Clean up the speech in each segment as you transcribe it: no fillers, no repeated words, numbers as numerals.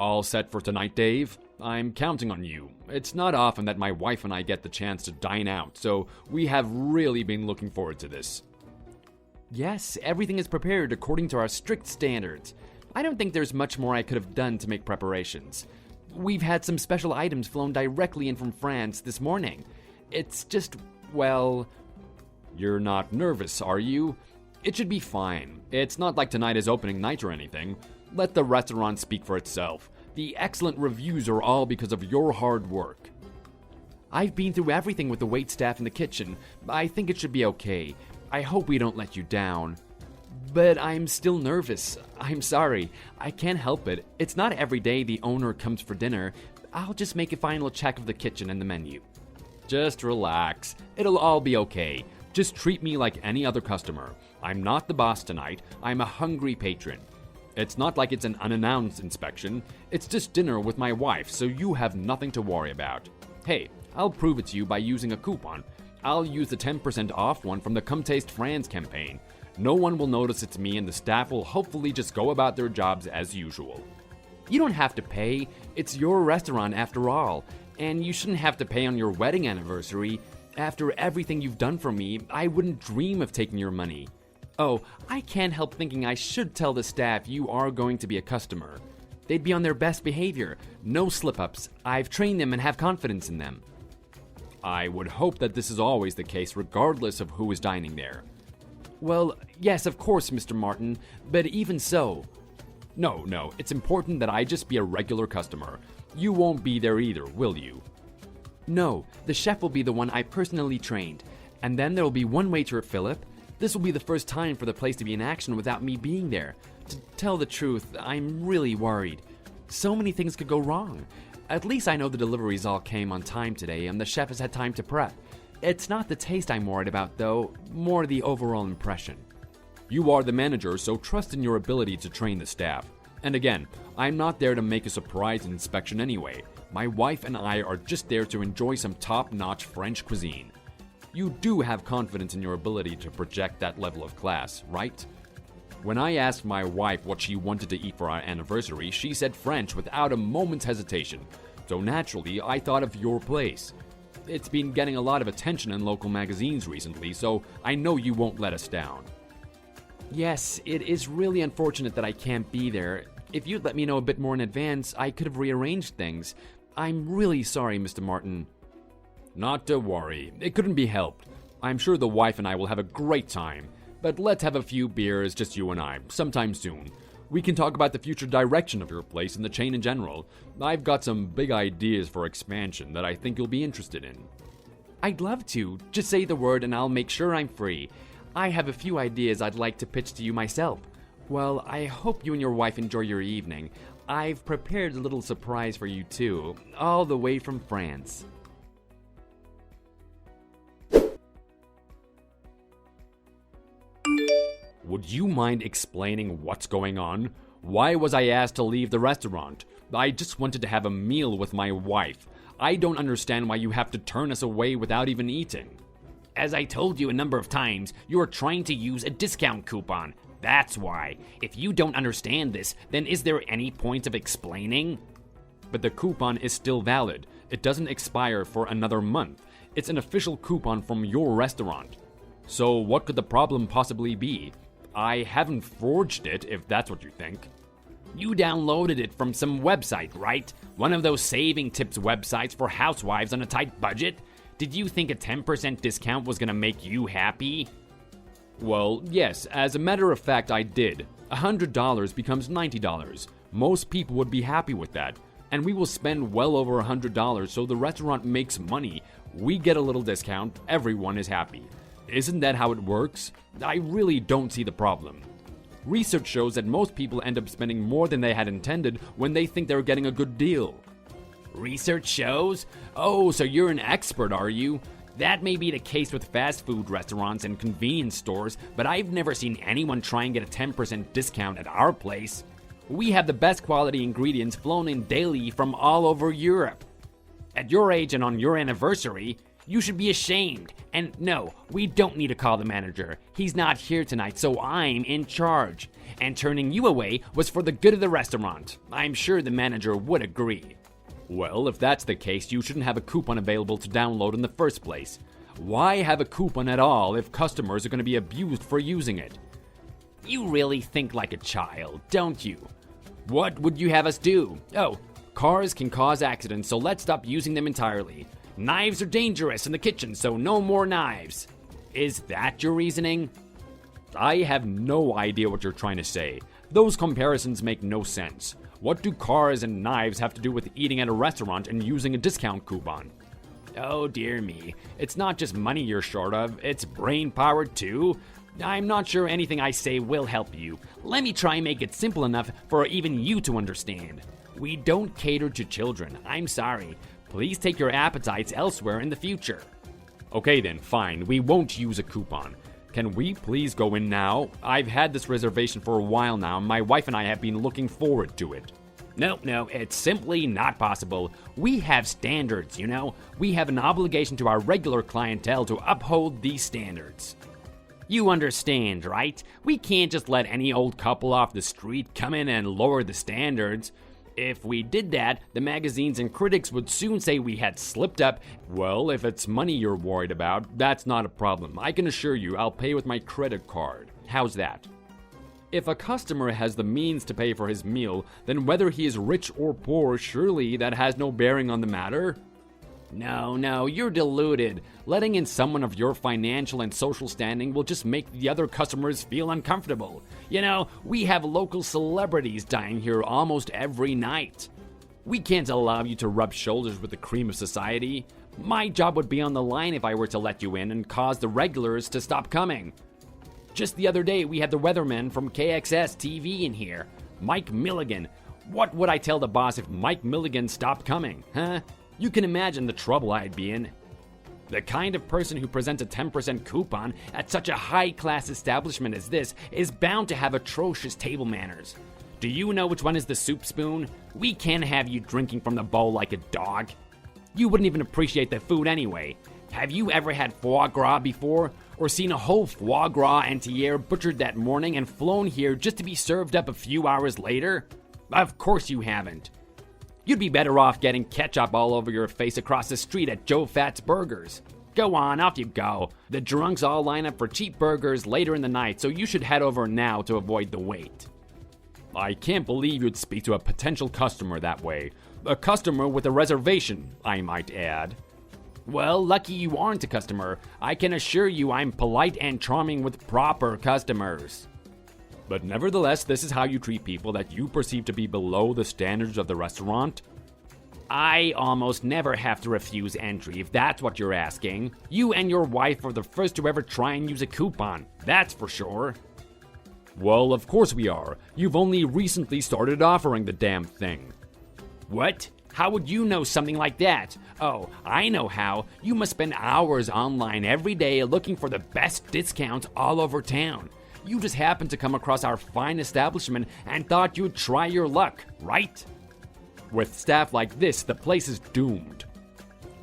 All set for tonight, Dave? I'm counting on you. It's not often that my wife and I get the chance to dine out, so we have really been looking forward to this. Yes, everything is prepared according to our strict standards. I don't think there's much more I could have done to make preparations. We've had some special items flown directly in from France this morning. It's just, well... You're not nervous, are you? It should be fine. It's not like tonight is opening night or anything. Let the restaurant speak for itself. The excellent reviews are all because of your hard work. I've been through everything with the waitstaff in the kitchen. I think it should be okay. I hope we don't let you down. But I'm still nervous. I'm sorry. I can't help it. It's not every day the owner comes for dinner. I'll just make a final check of the kitchen and the menu. Just relax. It'll all be okay. Just treat me like any other customer. I'm not the boss tonight. I'm a hungry patron. It's not like it's an unannounced inspection. It's just dinner with my wife, so you have nothing to worry about. Hey, I'll prove it to you by using a coupon. I'll use the 10% off one from the Come Taste France campaign. No one will notice it's me, and the staff will hopefully just go about their jobs as usual. You don't have to pay. It's your restaurant after all. And you shouldn't have to pay on your wedding anniversary. After everything you've done for me, I wouldn't dream of taking your money. Oh, I can't help thinking I should tell the staff you are going to be a customer. They'd be on their best behavior. No slip-ups. I've trained them and have confidence in them. I would hope that this is always the case regardless of who is dining there. Well, yes, of course, Mr. Martin, but even so... No, it's important that I just be a regular customer. You won't be there either, will you? No, the chef will be the one I personally trained. And then there will be one waiter at Philip. This will be the first time for the place to be in action without me being there. To tell the truth, I'm really worried. So many things could go wrong. At least I know the deliveries all came on time today and the chef has had time to prep. It's not the taste I'm worried about, though, more the overall impression. You are the manager, so trust in your ability to train the staff. And again, I'm not there to make a surprise inspection anyway. My wife and I are just there to enjoy some top-notch French cuisine. You do have confidence in your ability to project that level of class, right? When I asked my wife what she wanted to eat for our anniversary, she said French without a moment's hesitation. So naturally, I thought of your place. It's been getting a lot of attention in local magazines recently, so I know you won't let us down. Yes, it is really unfortunate that I can't be there. If you'd let me know a bit more in advance, I could have rearranged things. I'm really sorry, Mr. Martin. Not to worry. It couldn't be helped. I'm sure the wife and I will have a great time. But let's have a few beers, just you and I, sometime soon. We can talk about the future direction of your place and the chain in general. I've got some big ideas for expansion that I think you'll be interested in. I'd love to. Just say the word and I'll make sure I'm free. I have a few ideas I'd like to pitch to you myself. Well, I hope you and your wife enjoy your evening. I've prepared a little surprise for you too, all the way from France. Would you mind explaining what's going on? Why was I asked to leave the restaurant? I just wanted to have a meal with my wife. I don't understand why you have to turn us away without even eating. As I told you a number of times, you are trying to use a discount coupon. That's why. If you don't understand this, then is there any point of explaining? But the coupon is still valid. It doesn't expire for another month. It's an official coupon from your restaurant. So what could the problem possibly be? I haven't forged it, if that's what you think. You downloaded it from some website, right? One of those saving tips websites for housewives on a tight budget? Did you think a 10% discount was gonna make you happy? Well, yes, as a matter of fact, I did. $100 becomes $90. Most people would be happy with that. And we will spend well over $100, so the restaurant makes money. We get a little discount, everyone is happy. Isn't that how it works? I really don't see the problem. Research shows that most people end up spending more than they had intended when they think they're getting a good deal. Research shows? Oh, so you're an expert, are you? That may be the case with fast food restaurants and convenience stores, but I've never seen anyone try and get a 10% discount at our place. We have the best quality ingredients flown in daily from all over Europe. At your age and on your anniversary, You should be ashamed. And no, we don't need to call the manager. He's not here tonight, so I'm in charge. And turning you away was for the good of the restaurant. I'm sure the manager would agree. Well, if that's the case, you shouldn't have a coupon available to download in the first place. Why have a coupon at all if customers are going to be abused for using it? You really think like a child, don't you? What would you have us do? Oh, cars can cause accidents, so let's stop using them entirely. Knives are dangerous in the kitchen, so no more knives. Is that your reasoning? I have no idea what you're trying to say. Those comparisons make no sense. What do cars and knives have to do with eating at a restaurant and using a discount coupon? Oh dear me, it's not just money you're short of, it's brain power too. I'm not sure anything I say will help you. Let me try and make it simple enough for even you to understand. We don't cater to children, I'm sorry. Please take your appetites elsewhere in the future. Okay then, fine, we won't use a coupon. Can we please go in now? I've had this reservation for a while now, and my wife and I have been looking forward to it. No, it's simply not possible. We have standards, you know. We have an obligation to our regular clientele to uphold these standards. You understand, right? We can't just let any old couple off the street come in and lower the standards. If we did that, the magazines and critics would soon say we had slipped up. Well, if it's money you're worried about, that's not a problem. I can assure you I'll pay with my credit card. How's that? If a customer has the means to pay for his meal, then whether he is rich or poor, surely that has no bearing on the matter. No, you're deluded. Letting in someone of your financial and social standing will just make the other customers feel uncomfortable. You know, we have local celebrities dying here almost every night. We can't allow you to rub shoulders with the cream of society. My job would be on the line if I were to let you in and cause the regulars to stop coming. Just the other day, we had the weatherman from KXS TV in here, Mike Milligan. What would I tell the boss if Mike Milligan stopped coming, huh? You can imagine the trouble I'd be in. The kind of person who presents a 10% coupon at such a high-class establishment as this is bound to have atrocious table manners. Do you know which one is the soup spoon? We can't have you drinking from the bowl like a dog. You wouldn't even appreciate the food anyway. Have you ever had foie gras before? Or seen a whole foie gras entière butchered that morning and flown here just to be served up a few hours later? Of course you haven't. You'd be better off getting ketchup all over your face across the street at Joe Fat's Burgers. Go on, off you go. The drunks all line up for cheap burgers later in the night, so you should head over now to avoid the wait. I can't believe you'd speak to a potential customer that way. A customer with a reservation, I might add. Well, lucky you aren't a customer. I can assure you I'm polite and charming with proper customers. But nevertheless, this is how you treat people that you perceive to be below the standards of the restaurant? I almost never have to refuse entry, if that's what you're asking. You and your wife are the first to ever try and use a coupon, that's for sure. Well, of course we are. You've only recently started offering the damn thing. What? How would you know something like that? Oh, I know how. You must spend hours online every day looking for the best discounts all over town. You just happened to come across our fine establishment and thought you'd try your luck, right? With staff like this, the place is doomed.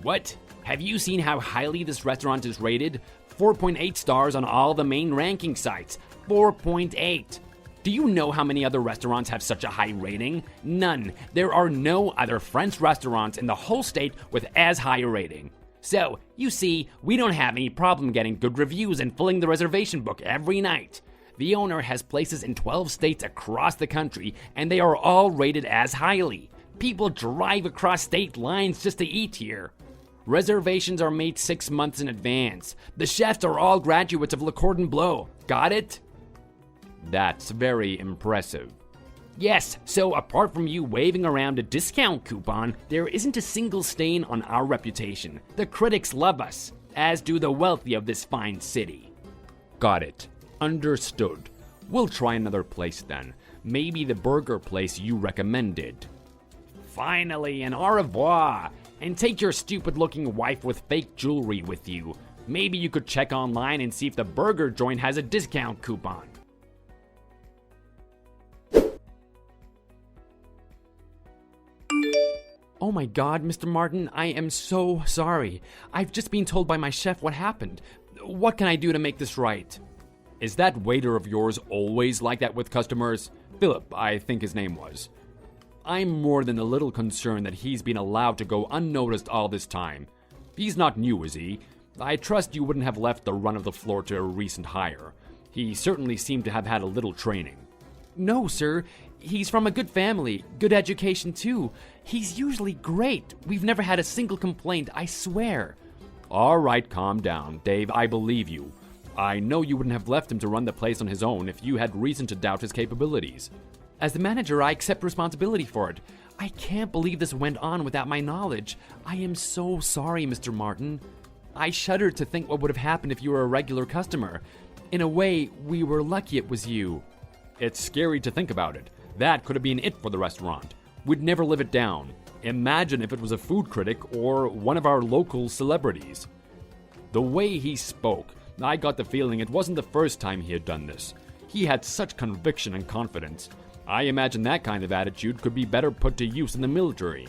What? Have you seen how highly this restaurant is rated? 4.8 stars on all the main ranking sites. 4.8. Do you know how many other restaurants have such a high rating? None. There are no other French restaurants in the whole state with as high a rating. So, you see, we don't have any problem getting good reviews and filling the reservation book every night. The owner has places in 12 states across the country, and they are all rated as highly. People drive across state lines just to eat here. Reservations are made 6 months in advance. The chefs are all graduates of Le Cordon Bleu. Got it? That's very impressive. Yes, so apart from you waving around a discount coupon, there isn't a single stain on our reputation. The critics love us, as do the wealthy of this fine city. Got it. Understood. We'll try another place then. Maybe the burger place you recommended. Finally, an au revoir. And take your stupid-looking wife with fake jewelry with you. Maybe you could check online and see if the burger joint has a discount coupon. Oh my God, Mr. Martin, I am so sorry. I've just been told by my chef what happened. What can I do to make this right? Is that waiter of yours always like that with customers? Philip, I think his name was. I'm more than a little concerned that he's been allowed to go unnoticed all this time. He's not new, is he? I trust you wouldn't have left the run of the floor to a recent hire. He certainly seemed to have had a little training. No, sir. He's from a good family, good education too. He's usually great. We've never had a single complaint, I swear. All right, calm down. Dave, I believe you. I know you wouldn't have left him to run the place on his own if you had reason to doubt his capabilities. As the manager, I accept responsibility for it. I can't believe this went on without my knowledge. I am so sorry, Mr. Martin. I shudder to think what would have happened if you were a regular customer. In a way, we were lucky it was you. It's scary to think about it. That could have been it for the restaurant. We'd never live it down. Imagine if it was a food critic or one of our local celebrities. The way he spoke, I got the feeling it wasn't the first time he had done this. He had such conviction and confidence. I imagine that kind of attitude could be better put to use in the military.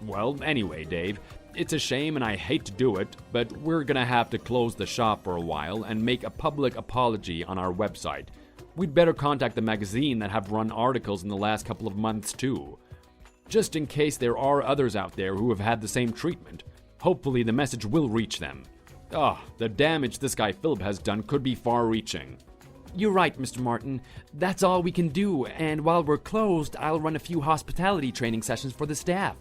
Well, anyway, Dave, it's a shame and I hate to do it, but we're gonna have to close the shop for a while and make a public apology on our website. We'd better contact the magazine that have run articles in the last couple of months too. Just in case there are others out there who have had the same treatment. Hopefully the message will reach them. The damage this guy Philip has done could be far-reaching. You're right, Mr. Martin. That's all we can do, and while we're closed, I'll run a few hospitality training sessions for the staff.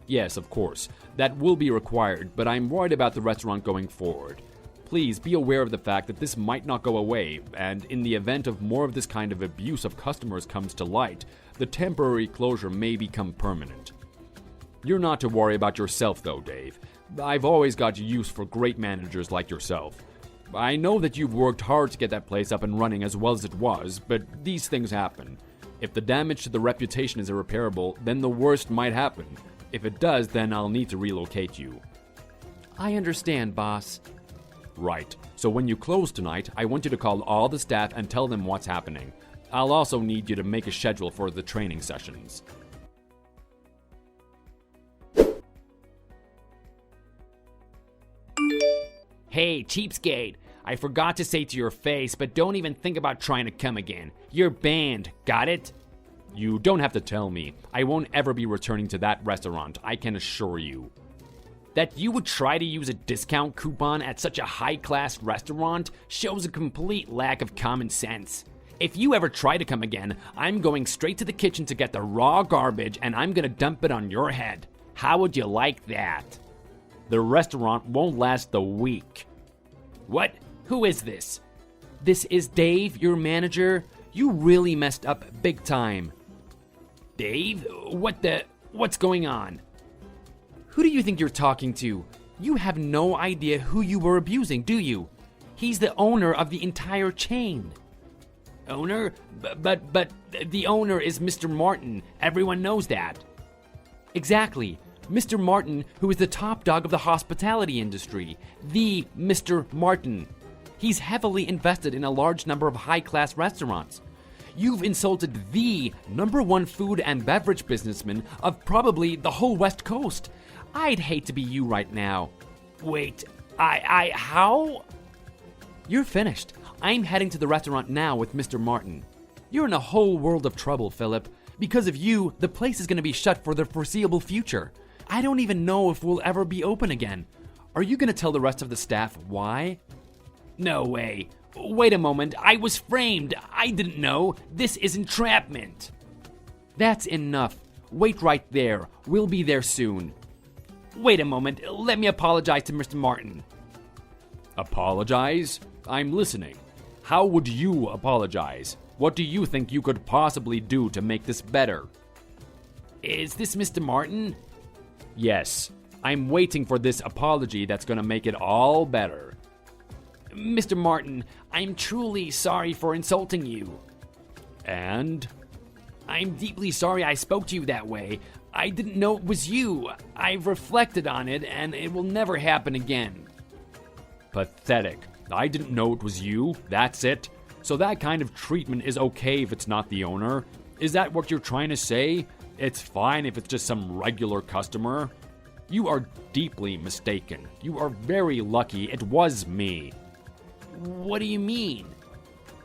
Yes, of course. That will be required, but I'm worried about the restaurant going forward. Please be aware of the fact that this might not go away, and in the event of more of this kind of abuse of customers comes to light, the temporary closure may become permanent. You're not to worry about yourself though, Dave. I've always got use for great managers like yourself. I know that you've worked hard to get that place up and running as well as it was, but these things happen. If the damage to the reputation is irreparable, then the worst might happen. If it does, then I'll need to relocate you. I understand, boss. Right. So when you close tonight, I want you to call all the staff and tell them what's happening. I'll also need you to make a schedule for the training sessions. Hey, cheapskate, I forgot to say to your face, but don't even think about trying to come again. You're banned, got it? You don't have to tell me. I won't ever be returning to that restaurant, I can assure you. That you would try to use a discount coupon at such a high-class restaurant shows a complete lack of common sense. If you ever try to come again, I'm going straight to the kitchen to get the raw garbage and I'm gonna dump it on your head. How would you like that? The restaurant won't last a week. What? Who is this? This is Dave, your manager. You really messed up big time. Dave? What's going on? Who do you think you're talking to? You have no idea who you were abusing, do you? He's the owner of the entire chain. Owner? But the owner is Mr. Martin. Everyone knows that. Exactly. Mr. Martin, who is the top dog of the hospitality industry. The Mr. Martin. He's heavily invested in a large number of high-class restaurants. You've insulted the #1 food and beverage businessman of probably the whole West Coast. I'd hate to be you right now. Wait, how? You're finished. I'm heading to the restaurant now with Mr. Martin. You're in a whole world of trouble, Philip. Because of you, the place is going to be shut for the foreseeable future. I don't even know if we'll ever be open again. Are you going to tell the rest of the staff why? No way. Wait a moment. I was framed. I didn't know. This is entrapment. That's enough. Wait right there. We'll be there soon. Wait a moment. Let me apologize to Mr. Martin. Apologize? I'm listening. How would you apologize? What do you think you could possibly do to make this better? Is this Mr. Martin? Yes. I'm waiting for this apology that's gonna make it all better. Mr. Martin, I'm truly sorry for insulting you. And? I'm deeply sorry I spoke to you that way. I didn't know it was you. I've reflected on it, and it will never happen again. Pathetic. I didn't know it was you. That's it. So that kind of treatment is okay if it's not the owner. Is that what you're trying to say? It's fine if it's just some regular customer. You are deeply mistaken. You are very lucky it was me. What do you mean?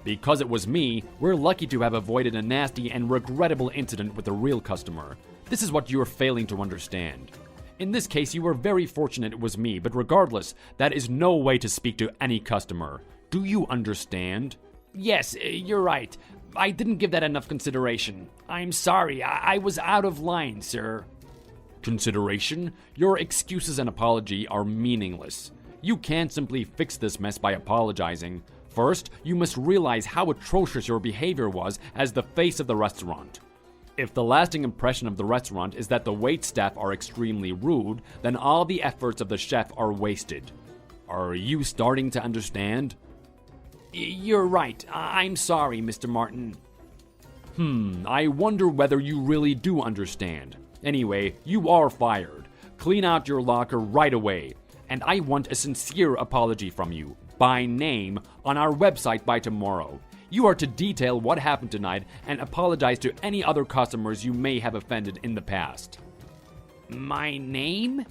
Because it was me, we're lucky to have avoided a nasty and regrettable incident with a real customer. This is what you're failing to understand. In this case, you were very fortunate it was me, but regardless, that is no way to speak to any customer. Do you understand? Yes, you're right. I didn't give that enough consideration. I'm sorry, I was out of line, sir. Consideration? Your excuses and apology are meaningless. You can't simply fix this mess by apologizing. First, you must realize how atrocious your behavior was as the face of the restaurant. If the lasting impression of the restaurant is that the waitstaff are extremely rude, then all the efforts of the chef are wasted. Are you starting to understand? You're right. I'm sorry, Mr. Martin. I wonder whether you really do understand. Anyway, you are fired. Clean out your locker right away. And I want a sincere apology from you, by name, on our website by tomorrow. You are to detail what happened tonight and apologize to any other customers you may have offended in the past. My name?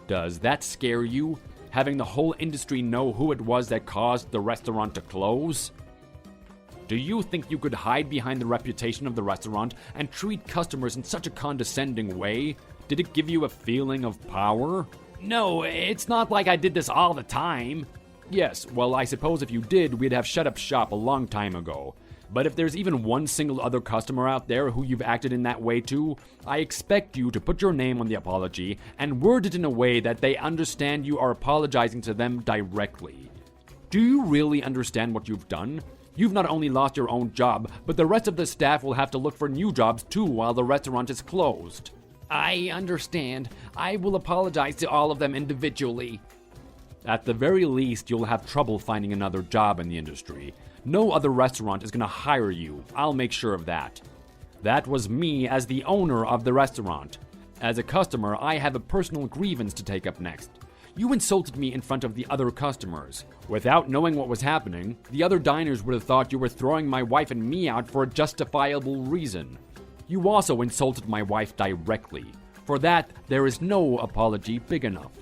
Does that scare you? Having the whole industry know who it was that caused the restaurant to close? Do you think you could hide behind the reputation of the restaurant and treat customers in such a condescending way? Did it give you a feeling of power? No, it's not like I did this all the time. Yes, well, I suppose if you did, we'd have shut up shop a long time ago. But if there's even one single other customer out there who you've acted in that way to, I expect you to put your name on the apology and word it in a way that they understand you are apologizing to them directly. Do you really understand what you've done? You've not only lost your own job, but the rest of the staff will have to look for new jobs too while the restaurant is closed. I understand. I will apologize to all of them individually. At the very least, you'll have trouble finding another job in the industry. No other restaurant is going to hire you. I'll make sure of that. That was me as the owner of the restaurant. As a customer, I have a personal grievance to take up next. You insulted me in front of the other customers. Without knowing what was happening, the other diners would have thought you were throwing my wife and me out for a justifiable reason. You also insulted my wife directly. For that, there is no apology big enough.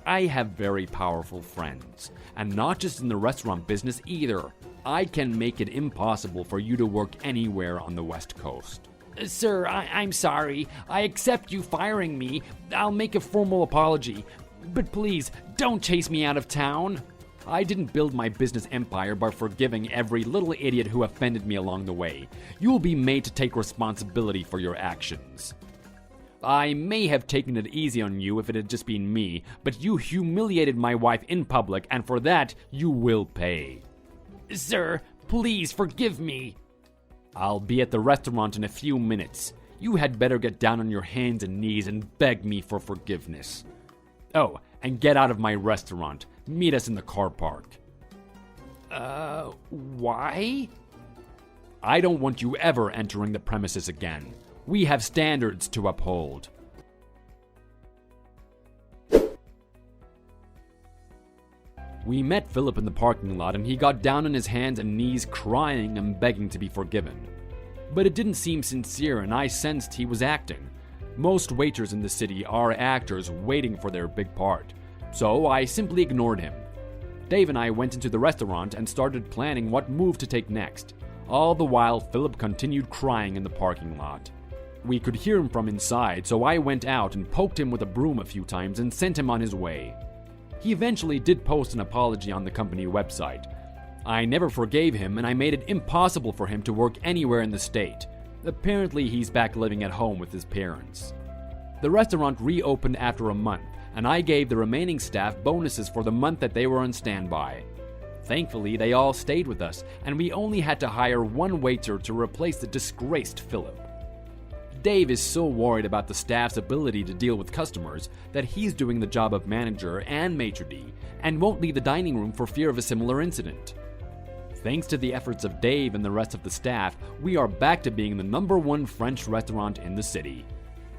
I have very powerful friends, and not just in the restaurant business either. I can make it impossible for you to work anywhere on the West Coast. Sir, I'm sorry. I accept you firing me. I'll make a formal apology. But please, don't chase me out of town. I didn't build my business empire by forgiving every little idiot who offended me along the way. You will be made to take responsibility for your actions. I may have taken it easy on you if it had just been me, but you humiliated my wife in public, and for that, you will pay. Sir, please forgive me. I'll be at the restaurant in a few minutes. You had better get down on your hands and knees and beg me for forgiveness. Oh, and get out of my restaurant. Meet us in the car park. Why? I don't want you ever entering the premises again. We have standards to uphold. We met Philip in the parking lot and he got down on his hands and knees crying and begging to be forgiven. But it didn't seem sincere and I sensed he was acting. Most waiters in the city are actors waiting for their big part. So I simply ignored him. Dave and I went into the restaurant and started planning what move to take next. All the while, Philip continued crying in the parking lot. We could hear him from inside, so I went out and poked him with a broom a few times and sent him on his way. He eventually did post an apology on the company website. I never forgave him and I made it impossible for him to work anywhere in the state. Apparently he's back living at home with his parents. The restaurant reopened after a month, and I gave the remaining staff bonuses for the month that they were on standby. Thankfully, they all stayed with us, and we only had to hire one waiter to replace the disgraced Philip. Dave is so worried about the staff's ability to deal with customers that he's doing the job of manager and maitre d' and won't leave the dining room for fear of a similar incident. Thanks to the efforts of Dave and the rest of the staff, we are back to being the #1 French restaurant in the city.